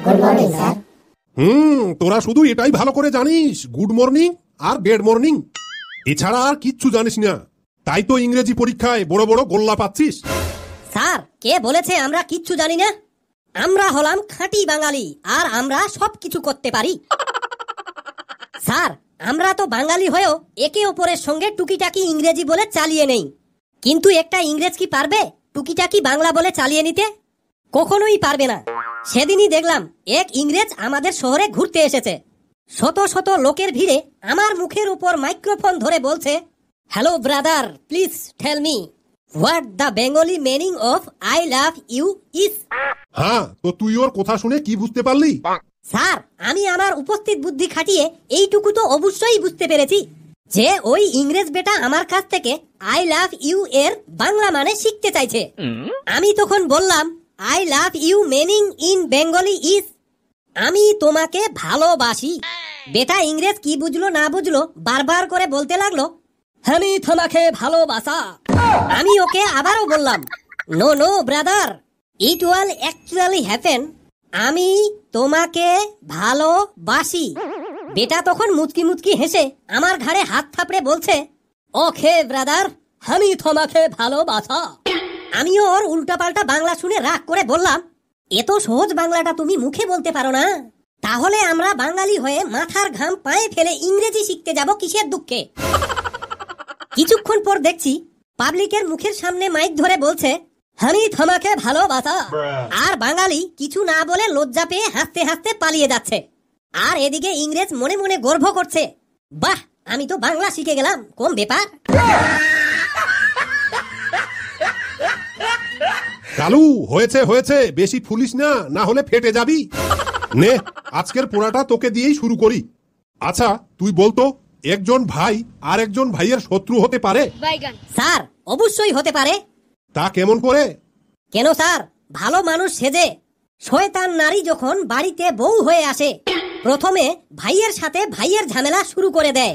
Good morning sir. তোরা শুধু এটাই ভালো করে জানিস, গুড মর্নিং আর বেড মর্নিং, এছাড়া আর কিচ্ছু জানিস না। তাই তো ইংরেজি পরীক্ষায় বড় বড় গোল্লা পাচ্ছিস। স্যার, কে বলেছে আমরা কিচ্ছু জানি না? আমরা হলাম খাঁটি বাঙালি, আর আমরা সবকিছু করতে পারি। স্যার, আমরা তো বাঙালি হয়েও একে অপরের সঙ্গে টুকিটাকি ইংরেজি বলে চালিয়ে নেই, কিন্তু একটা ইংরেজ কি পারবে টুকিটাকি বাংলা বলে চালিয়ে নিতে? কখনোই পারবে না। সেদিনই দেখলাম এক ইংরেজ আমাদের শহরে ঘুরতে এসেছে। শত শত লোকের ভিড়ে আমার মুখের উপর মাইক্রোফোন ধরে বলছে, hello brother, please tell me what the Bengali meaning of I love you is. হ্যাঁ, তো তুই ওর কথা শুনে কি বুঝতে পারলি? স্যার, আমি আমার উপস্থিত বুদ্ধি খাটিয়ে এইটুকু তো অবশ্যই বুঝতে পেরেছি যে ওই ইংরেজ বেটা আমার কাছ থেকে আই লাভ ইউ এর বাংলা মানে শিখতে চাইছে। আমি তখন বললাম, I love you meaning in Bengali is আমি তোমাকে ভালোবাসি। বেটা ইংরেজ কি বুঝলো না বুঝলো বারবার করে বলতে লাগলো, আমি তোমাকে ভালোবাসা। আমি ওকে আবারও বললাম, no no brother, it will actually happen, আমি তোমাকে ভালোবাসি। বেটা তখন মুচকি মুচকি হেসে আমার ঘাড়ে হাত থাপড়ে বলছে, ওকে ব্রাদার, আমি তোমাকে ভালোবাসা। আমিও ওর উল্টাপাল্টা বাংলা শুনে রাগ করে বললাম, এত সহজ বাংলাটা তুমি মুখে বলতে পারো না? তাহলে আমরা বাঙালি হয়ে মাথার ঘাম পায়ে ফেলে ইংরেজি শিখতে যাব কিসের দুঃখে? কিছুক্ষণ পর দেখছি পাবলিকের মুখের সামনে মাইক ধরে বলছে, আমি তোমাকে ভালোবাসা, আর বাঙালি কিছু না বলে লজ্জা পেয়ে হাসতে হাসতে পালিয়ে যাচ্ছে। আর এদিকে ইংরেজ মনে মনে গর্ব করছে, বাহ, আমি তো বাংলা শিখে গেলাম, কম ব্যাপার। কালু, হয়েছে হয়েছে, বেশি ফুলিস না, না হলে ফেটে যাবি। নে, আজকের পড়াটা তোকে দিয়েই শুরু করি। আচ্ছা, তুই বলতো, একজন ভাই আর একজন ভাইয়ের শত্রু হতে পারে? স্যার, অবশ্যই হতে পারে। তা কেমন করে? কেন স্যার, ভালো মানুষ সেজে শয়তান নারী যখন বাড়িতে বউ হয়ে আসে, প্রথমে ভাইয়ের সাথে ভাইয়ের ঝামেলা শুরু করে দেয়,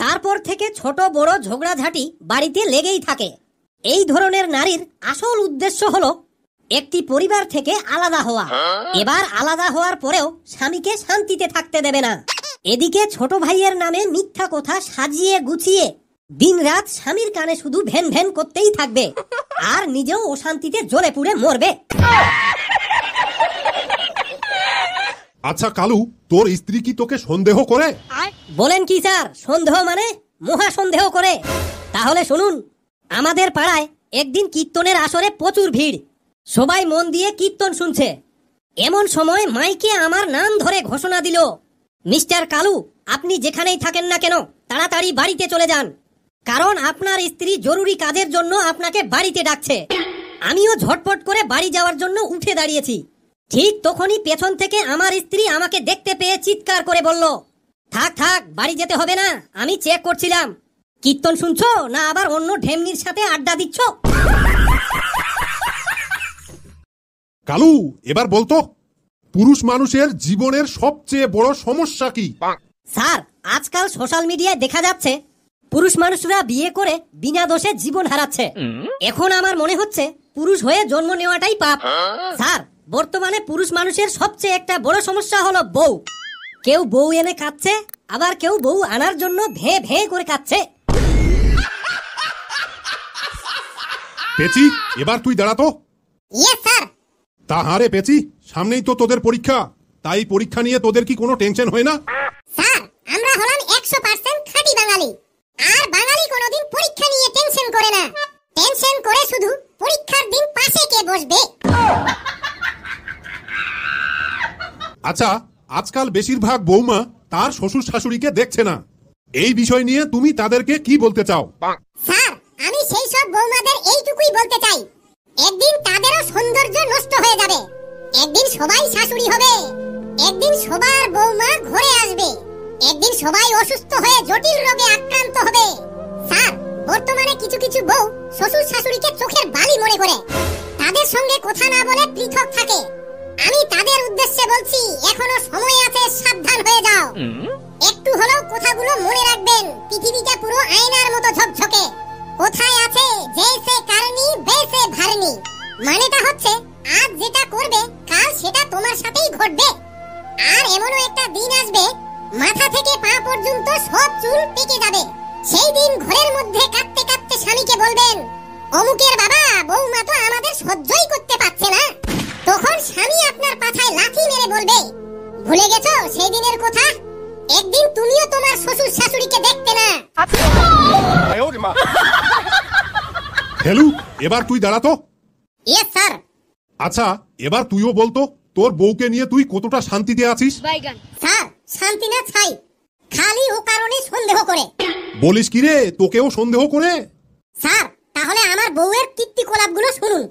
তারপর থেকে ছোট বড় ঝগড়াঝাটি বাড়িতে লেগেই থাকে। এই ধরনের নারীর আসল উদ্দেশ্য হলো একটি পরিবার থেকে আলাদা হওয়া। এবার আলাদা হওয়ার পরেও স্বামীকে শান্তিতে থাকতে দেবে না। এদিকে ছোট ভাইয়ের নামে মিথ্যা কথা সাজিয়ে গুছিয়ে দিনরাত স্বামীর কানে শুধু ভ্যান ভ্যান করতেই থাকবে, আর নিজেও অশান্তিতে জ্বলে পুড়ে মরবে। আচ্ছা কালু, তোর স্ত্রী কি তোকে সন্দেহ করে? বলেন কি স্যার, সন্দেহ মানে মহা সন্দেহ করে। তাহলে শুনুন, আমাদের পাড়ায় একদিন কীর্তনের আসরে প্রচুর ভিড়, সবাই মন দিয়ে কীর্তন শুনছে। এমন সময় মাইকে আমার নাম ধরে ঘোষণা দিল, মিস্টার কালু, আপনি যেখানেই থাকেন না কেন তাড়াতাড়ি বাড়িতে চলে যান, কারণ আপনার স্ত্রী জরুরি কাজের জন্য আপনাকে বাড়িতে ডাকছে। আমিও ঝটপট করে বাড়ি যাওয়ার জন্য উঠে দাঁড়িয়েছি। ঠিক তখনই পেছন থেকে আমার স্ত্রী আমাকে দেখতে পেয়ে চিৎকার করে বলল, থাক থাক, বাড়ি যেতে হবে না, আমি চেক করছিলাম কীর্তন শুনছো না আবার অন্য ঢেমনির সাথে আড্ডা দিচ্ছ। কালু, এবার বলতো, পুরুষ মানুষের জীবনের সবচেয়ে বড় সমস্যা কি? স্যার, আজকাল সোশ্যাল মিডিয়ায় দেখা যাচ্ছে পুরুষ মানুষরা বিয়ে করে বিনা দোষে জীবন হারাচ্ছে। এখন আমার মনে হচ্ছে পুরুষ হয়ে জন্ম নেওয়াটাই পাপ। স্যার, বর্তমানে পুরুষ মানুষের সবচেয়ে একটা বড় সমস্যা হলো বউ। কেউ বউ এনে কাঁদছে, আবার কেউ বউ আনার জন্য ভে ভে করে কাঁদছে। পেচি, এবার তুই দাঁড়াতো। Yes sir. তাহারে পেচি, সামনেই তো তোদের পরীক্ষা, তাই পরীক্ষা নিয়ে তোদের কি কোনো টেনশন হয় না? স্যার, আমরা হলাম 100% খাঁটি বাঙালি, আর বাঙালি কোনোদিন পরীক্ষা নিয়ে টেনশন করে না। টেনশন করে শুধু পরীক্ষার দিন পাশে কে বসবে। আচ্ছা, আজকাল বেশিরভাগ বৌমা তার শ্বশুর শাশুড়িকে দেখছে না, এই বিষয় নিয়ে তুমি তাদেরকে কি বলতে চাও? স্যার, আমি সেই সব বৌমাদের এইটুকুই বলতে চাই, একদিন তাদেরও সৌন্দর্য নষ্ট হয়ে যাবে, একদিন সবাই শাশুড়ি হবে, একদিন সবার বৌমা ঘরে আসবে, একদিন সবাই অসুস্থ হয়ে জটিল রোগে আক্রান্ত হবে। স্যার, বর্তমানে কিছু কিছু বউ শ্বশুর শাশুড়িকে চোখের বালি মনে করে তাদের সঙ্গে কথা না বলে পৃথক থাকে। আমি তাদের উদ্দেশ্যে বলছি, এখনো সময় আছে, সাবধান হয়ে যাও। একটু হলেও কথাগুলো মনে রাখবেন, পৃথিবীটা পুরো আয়নার মতো ঝকঝকে। কোথায় আছে জেসে কারনি বেসে ভারনি, মানেটা হচ্ছে আজ যেটা করবে কাল সেটা তোমার সাথেই ঘটবে। আর এমনও একটা দিন আসবে মাথা থেকে পা পর্যন্ত সব চুল পেকে যাবে। সেই দিন ঘরের মধ্যে কাঁদতে কাঁদতে স্বামীকে বলবেন, অমুকের বাবা বৌমা তো আমাদের সহ্যই করতে পারছে না। তখন স্বামী আপনার পাছায় লাথি মেরে বলবে, ভুলে গেছো সেই দিনের কথা? একদিন তুমিও তোমার শ্বশুর শাশুড়িকে দেখতে না। ফেলু, এবার তুই দাঁড়াতো। Yes sir. আচ্ছা, এবার তুইও বলতো তোর বউকে নিয়ে তুই কতটা শান্তিতে আছিস? স্যার, শান্তি না ছাই, খালি ও কারণে সন্দেহ করে। বলিস কি রে, তোকেও সন্দেহ করে? স্যার, তাহলে আমার বউয়ের কীর্তিকলাপগুলো শুনুন।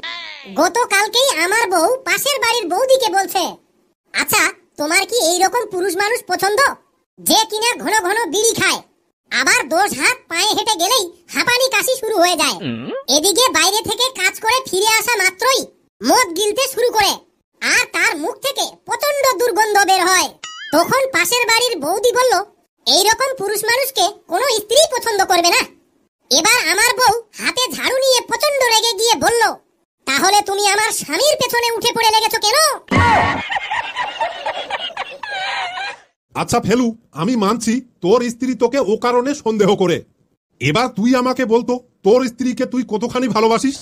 গতকালকেই আমার বউ পাশের বাড়ির বৌদিকে বলছে, আচ্ছা তোমার কি এই রকম পুরুষ মানুষ পছন্দ, যে কিনা ঘন ঘন বিড়ি খায়, আবার 10 হাত পায়ে হেঁটে গেলেই হাঁপানি কাশি শুরু হয়ে যায়, এদিকে বাইরে থেকে কাজ করে ফিরে আসা মাত্রই মদ গিলতে শুরু করে, আর তার মুখ থেকে প্রচন্ড দুর্গন্ধ বের হয়। তখন পাশের বাড়ির বৌদি বলল, এই রকম পুরুষ মানুষকে কোনো স্ত্রী পছন্দ করবে না। এবার আমার বউ হাতে ঝাড়ু নিয়ে প্রচন্ড রেগে গিয়ে বলল, তাহলে তুমি আমার স্বামীর পেছনে উঠে পড়ে লেগেছো কেন? আচ্ছা ফেলু, আমি মানছি তোর স্ত্রী তোকে ও কারণে সন্দেহ করে। এবার তুই আমাকে বলতো তোর স্ত্রীকে তুই কতখানি ভালোবাসিস?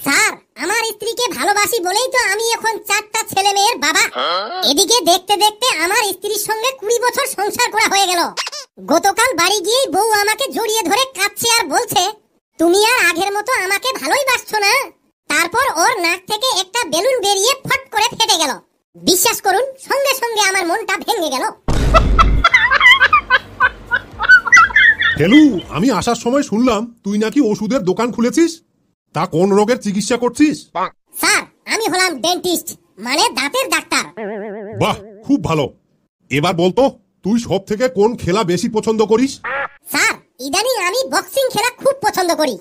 স্যার, আমার স্ত্রীকে ভালোবাসি বলেই তো আমি এখন 4টা ছেলে মেয়ের বাবা। এদিকে দেখতে দেখতে আমার স্ত্রীর সঙ্গে 20 বছর সংসার করা হয়ে গেল। গতকাল বাড়ি গিয়ে বউ আমাকে জড়িয়ে ধরে কাঁদছে আর বলছে, তুমি আর আগের মতো আমাকে ভালোই বাসছো না। তারপর ওর নাক থেকে একটা বেলুন বেরিয়ে ফট করে ফেটে গেল। বিশ্বাস করুন, সঙ্গে সঙ্গে আমার মনটা ভেঙে গেল। ফেলু, আমি আসার সময় শুনলাম তুই নাকি ওষুধের দোকান খুলেছিস। তা কোন রোগের চিকিৎসা করছিস? স্যার, আমি হলাম ডেন্টিস্ট, মানে দাঁতের ডাক্তার। বাহ, খুব ভালো। এবার বলতো তুই সব থেকে কোন খেলা বেশি পছন্দ করিস? স্যার, ইদানিং আমি বক্সিং খেলা খুব পছন্দ করি।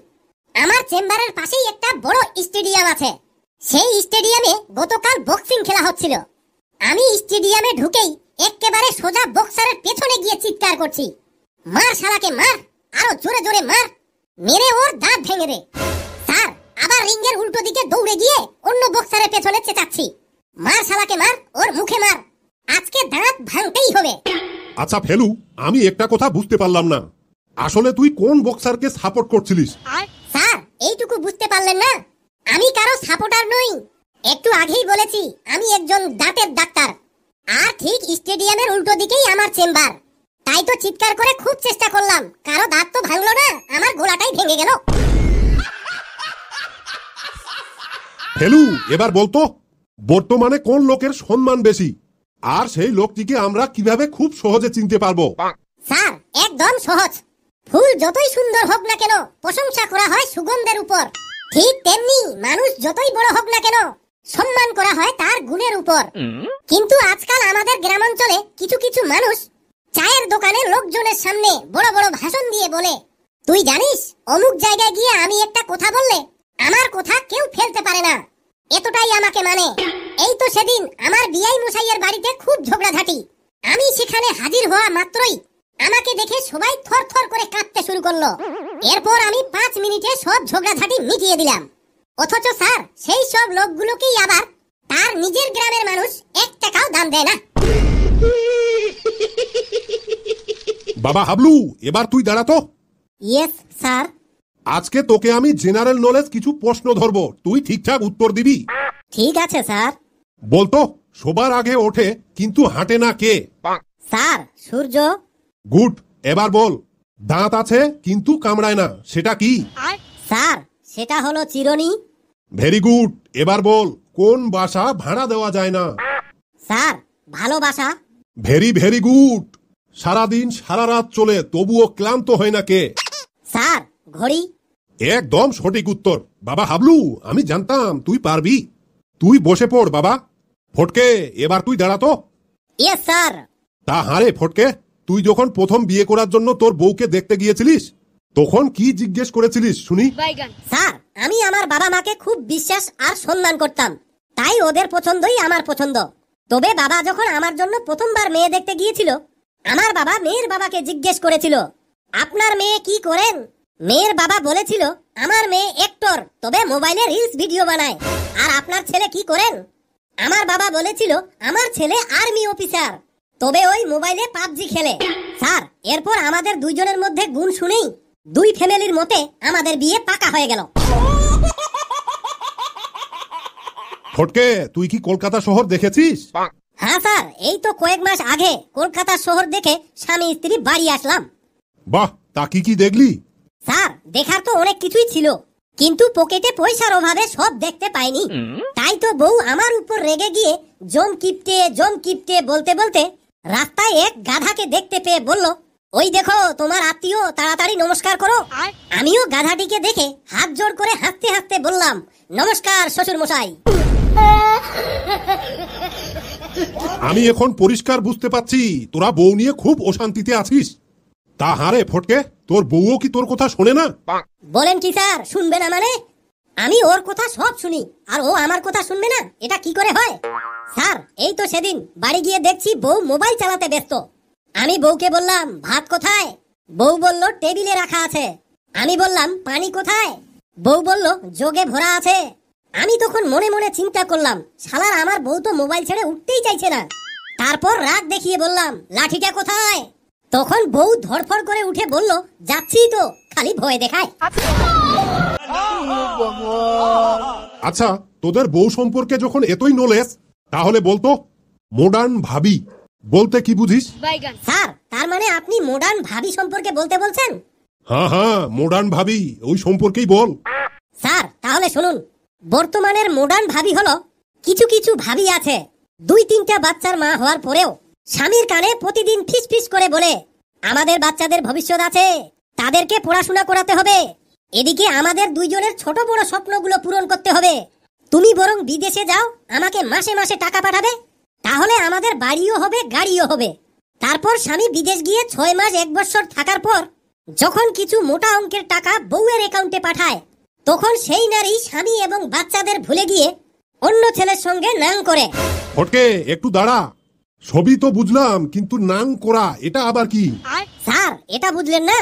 আমার চেম্বারের পাশেই একটা বড় স্টেডিয়াম আছে। সেই স্টেডিয়ামে গতকাল বক্সিং খেলা হচ্ছিল। আমি স্টেডিয়ামে ঢুকেই একেবারে সোজা বক্সারের পেছনে গিয়ে চিৎকার করছি, মার শালাকে মার, আরো জোরে জোরে মার, মেরে ওর দাঁত ভেঙে দে। স্যার, আবার রিংয়ের উল্টো দিকে দৌড়ে গিয়ে অন্য বক্সারের পেছনে চেঁচাচ্ছি, মার শালাকে মার, ওর মুখে মার, আজকে দাঁত ভাঙতেই হবে। আচ্ছা ফেলু, আমি একটা কথা বুঝতে পারলাম না, আসলে তুই কোন বক্সারকে সাপোর্ট করছিলিস? স্যার, এইটুকু বুঝতে পারলেন না? আমি কারো সাপোর্টার নই। একটু আগেই বলেছি আমি একজন দাঁতের ডাক্তার, আর ঠিক স্টেডিয়ামের উল্টো দিকেই আমার চেম্বার। তাই তো চিৎকার করে খুব চেষ্টা করলাম, কারো দাঁত তো ভাঙলো না, আমার গলাটাই ভেঙে গেল। ফেলু, এবার বলতো বর্তমানে কোন লোকের সম্মান বেশি, আর সেই লোকটিকে আমরা কিভাবে খুব সহজে চিনতে পারবো? স্যার, একদম সহজ। ফুল যতই সুন্দর হোক না কেন, প্রশংসা করা হয় সুগন্ধের উপর। ঠিক তেমনি মানুষ যতই বড় হোক না কেন, সম্মান করা হয় তার গুণের উপর। কিন্তু আজকাল আমাদের গ্রামাঞ্চলে কিছু কিছু মানুষ চায়ের দোকানে লোকজনের সামনে বড় বড় ভাষণ দিয়ে বলে, তুই জানিস অমুক জায়গায় গিয়ে আমি একটা কথা বললে আমার কথা কেউ ফেলতে পারে না, এতটাই আমাকে মানে। এই তো সেদিন আমার বিআই মশাইয়ের বাড়িতে খুব ঝগড়াঝাটি। আমি সেখানে হাজির হওয়া মাত্রই আমাকে দেখে সবাই থর থর করে কাঁপতে শুরু করলো। এরপর আমি 5 মিনিটে সব ঝগড়াঝাটি মিটিয়ে দিলাম। অথচ স্যার, সেই সব লোকগুলোকেই আবার তার নিজের গ্রামের মানুষ 1 টাকাও দাম দেয় না। বাবা হাবলু, এবার তুই দাঁড়াতো। Yes sir. আজকে তোকে আমি জেনারেল নলেজ কিছু প্রশ্ন ধরবো, তুই ঠিকঠাক উত্তর দিবি। ঠিক আছে স্যার। বলতো সবার আগে ওঠে কিন্তু হাঁটে না কে? স্যার, সূর্য। গুড। এবার বল, দাঁত আছে কিন্তু কামড়ায় না, সেটা কি? স্যার, সেটা হলো চিরুনি। Very good. এবার বল, কোন বাসা ভাড়া দেওয়া যায় না? স্যার, ভালোবাসা। Very very good. সারাদিন সারা রাত চলে তবুও ক্লান্ত হয় না কে? স্যার, ঘড়ি। একদম সঠিক উত্তর। বাবা হাবলু, আমি জানতাম তুই পারবি। তুই বসে পড় বাবা। ফটকে, এবার তুই দাঁড়াতো। Yes sir. তা হারে ফটকে, তুই যখন প্রথম বিয়ে করার জন্য তোর বউকে দেখতে গিয়েছিলিস তখন কি জিজ্ঞেস করেছিলিস শুনি? স্যার, আমি আমার বাবা মাকে খুব বিশ্বাস আর সম্মান করতাম, তাই ওদের পছন্দই আমার পছন্দ। তবে বাবা যখন আমার জন্য প্রথমবার মেয়ে দেখতে গিয়েছিল, আমার বাবা মেয়ের বাবাকে জিজ্ঞেস করেছিল, আপনার মেয়ে কি করেন? মেয়ের বাবা বলেছিল, আমার মেয়ে অ্যাক্টর, তবে মোবাইলে রিলস ভিডিও বানায়। আর আপনার ছেলে কি করেন? আমার বাবা বলেছিল, আমার ছেলে আর্মি অফিসার। তবে ওই মোবাইলে পাবজি খেলে। স্যার, এরপর আমাদের দুইজনের মধ্যে গুণ শুনেই দুই ফ্যামিলির মতে আমাদের বিয়ে পাকা হয়ে গেল। ফটকে, তুই কি কলকাতা শহর দেখেছিস? হ্যাঁ স্যার, এই তো কয়েক মাস আগে কলকাতা শহর দেখে স্বামী স্ত্রী বাড়ি আসলাম। বাহ, তা কি কি দেখলি? স্যার, দেখার তো অনেক কিছুই ছিল, কিন্তু পকেটে পয়সার অভাবে সব দেখতে পাইনি। তাই তো বউ আমার উপর রেগে গিয়ে জম কিপটে বলতে বলতে রাস্তায় এক গাধাকে দেখতে পেয়ে বলল, ওই দেখো তোমার আত্মীয়, তাড়াতাড়ি নমস্কার করো। আমিও গাধাটিকে দেখে হাত জোড় করে হাসতে হাসতে বললাম, নমস্কার শ্বশুর মশাই। আমি এখন পরিষ্কার বুঝতে পারছি তোরা বউ নিয়ে খুব অশান্তিতে আছিস। তা হারে ফটকে, তোর বউও কি তোর কথা শোনে না? বলেন কি স্যার, শুনবে না মানে? আমি ওর কথা সব শুনি, আর ও আমার কথা শুনবে না? এটা কি করে হয়? স্যার, এই তো সেদিন বাড়ি গিয়ে দেখছি বউ মোবাইল চালাতে ব্যস্ত। আমি বউকে বললাম, ভাত কোথায়? বউ বলল, টেবিলে রাখা আছে। আমি বললাম, পানি কোথায়? বউ বলল, জগে ভরা আছে। আমি তখন মনে মনে চিন্তা করলাম, শালার আমার বউ তো মোবাইল ছেড়ে উঠতেই চাইছে না। তারপর রাগ দেখিয়ে বললাম, লাঠিটা কোথায়? তখন বউ ধড়ফড় করে উঠে বলল, যাচ্ছি তো, খালি ভয় দেখায়। আচ্ছা, তোদের বউ সম্পর্কে যখন এতই নলেজ, তাহলে বলতো মডার্ন ভাবি বলতে কি বুঝিস? স্যার, তার মানে আপনি মডার্ন ভাবি সম্পর্কে বলতে বলছেন? হ্যাঁ, মডার্ন ভাবি ওই সম্পর্কেই বল। স্যার, তাহলে শুনুন, বর্তমানের মডার্ন ভাবি হলো, কিছু কিছু ভাবি আছে 2-3টা বাচ্চার মা হওয়ার পরেও স্বামীর কানে প্রতিদিন ফিস ফিস করে বলে, আমাদের বাচ্চাদের ভবিষ্যৎ আছে, তাদেরকে পড়াশোনা করাতে হবে, এদিকে আমাদের দুইজনের ছোট বড় স্বপ্নগুলো পূরণ করতে হবে, তুমি বরং বিদেশে যাও, আমাকে মাসে মাসে টাকা পাঠাবে, তাহলে আমাদের বাড়িও হবে, গাড়িও হবে। তারপর স্বামী বিদেশ গিয়ে 6 মাস 1 বছর থাকার পর যখন কিছু মোটা অঙ্কের টাকা বউয়ের অ্যাকাউন্টে পাঠায়, তখন সেই নারী স্বামী এবং বাচ্চাদের ভুলে গিয়ে অন্য ছেলের সঙ্গে নাং করে। ফটকে, একটু দাঁড়া। সবই তো বুঝলাম, কিন্তু নাং করা এটা আবার কি? স্যার, এটা বুঝলেন না?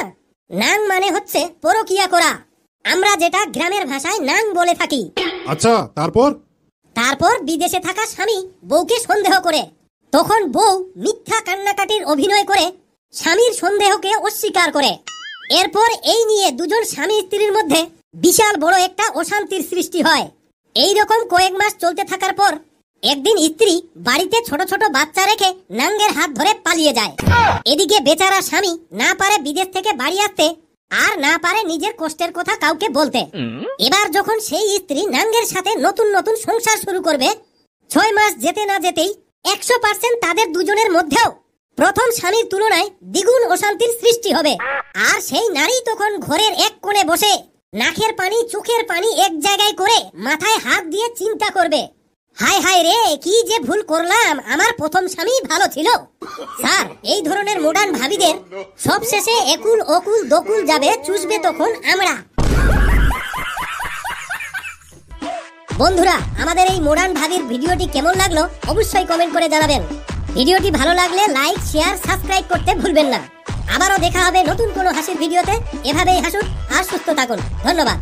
নাং মানে হচ্ছে পরকিয়া করা, আমরা যেটা গ্রামের ভাষায় নাং বলে থাকি। আচ্ছা, তারপর বিদেশে থাকা স্বামী বউকে সন্দেহ করে, তখন বউ মিথ্যা কান্নাকাটির অভিনয় করে স্বামীর সন্দেহকে অস্বীকার করে। এরপর এই নিয়ে দুজন স্বামী স্ত্রীর মধ্যে বিশাল বড় একটা অশান্তির সৃষ্টি হয়। এই রকম কয়েক মাস চলতে থাকার পর একদিন স্ত্রী বাড়িতে ছোট ছোট বাচ্চা রেখে নাঙ্গের হাত ধরে পালিয়ে যায়। এদিকে বেচারা স্বামী না পারে বিদেশ থেকে বাড়ি আসতে, আর না পারে নিজের কষ্টের কথা কাউকে বলতে। এবার যখন সেই স্ত্রী নাঙ্গের সাথে নতুন নতুন সংসার শুরু করবে, 6 মাস যেতে না যেতেই 100% তাদের দুজনের মধ্যেও প্রথম স্বামীর তুলনায় দ্বিগুণ অশান্তির সৃষ্টি হবে। আর সেই নারী তখন ঘরের এক কোণে বসে নাকের পানি চোখের পানি এক জায়গায় করে মাথায় হাত দিয়ে চিন্তা করবে, হায় হায় রে, কি যে ভুল করলাম, আমার প্রথম স্বামী ভালো ছিল। স্যার, এই ধরনের মডার্ন ভাবিদের সবশেষে একুল অকুল দকুল যাবে, চুষবে তখন আমরা। বন্ধুরা, আমাদের এই মডার্ন ভাবির ভিডিওটি কেমন লাগলো অবশ্যই কমেন্ট করে জানাবেন। ভিডিওটি ভালো লাগলে লাইক, শেয়ার, সাবস্ক্রাইব করতে ভুলবেন না। আবারও দেখা হবে নতুন কোনো হাসির ভিডিওতে। এভাবেই হাসুন আর সুস্থ থাকুন। ধন্যবাদ।